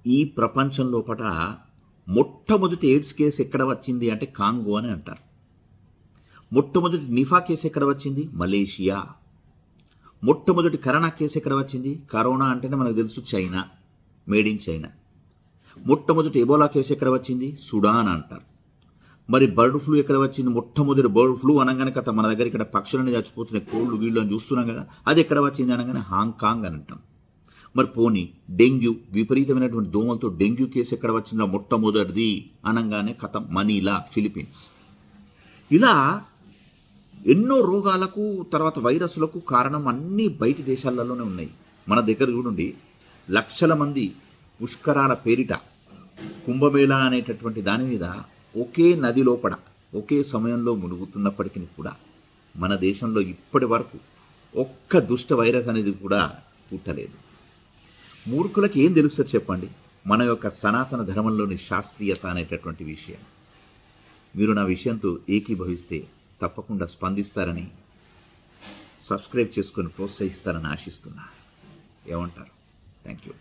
ఈ ప్రపంచం లోపట మొట్టమొదటి ఎయిడ్స్ కేసు ఎక్కడ వచ్చింది అంటే కాంగో అని అంటారు. మొట్టమొదటి నిఫా కేసు ఎక్కడ వచ్చింది? మలేషియా. మొట్టమొదటి కరోనా కేసు ఎక్కడ వచ్చింది? కరోనా అంటేనే మనకు తెలుసు చైనా, మేడ్ ఇన్ చైనా. మొట్టమొదటి ఎబోలా కేసు ఎక్కడ వచ్చింది? సుడాన్ అంటారు. మరి బర్డ్ ఫ్లూ ఎక్కడ వచ్చింది? మొట్టమొదటి బర్డ్ ఫ్లూ అనగానే కథ మన దగ్గర ఇక్కడ పక్షులని చచ్చిపోతున్నాయి, కోళ్ళు వీళ్ళు అని చూస్తున్నాం కదా, అది ఎక్కడ వచ్చింది అనగానే హాంకాంగ్ అని అంటాం. మరి పోనీ డెంగ్యూ, విపరీతమైనటువంటి దోమలతో డెంగ్యూ కేసు ఎక్కడ వచ్చిందో మొట్టమొదటిది అనగానే కథ మనీలా, ఫిలిప్పీన్స్. ఇలా ఎన్నో రోగాలకు తర్వాత వైరస్లకు కారణం అన్నీ బయటి దేశాలలోనే ఉన్నాయి. మన దగ్గర చూడండి, లక్షల మంది పుష్కరాల పేరిట కుంభమేళా అనేటటువంటి దాని మీద ఒకే నది లోపల ఒకే సమయంలో మునుగుతున్నప్పటికీ కూడా మన దేశంలో ఇప్పటి వరకు ఒక్క దుష్ట వైరస్ అనేది కూడా పుట్టలేదు. మూర్ఖులకి ఏం తెలుస్తుంది చెప్పండి మన యొక్క సనాతన ధర్మంలోని శాస్త్రీయత అనేటటువంటి విషయం. మీరు నా విషయంతో ఏకీభవిస్తే తప్పకుండా స్పందిస్తారని, సబ్స్క్రైబ్ చేసుకొని ప్రోత్సహిస్తారని ఆశిస్తున్నా. ఏమంటారు? Thank you.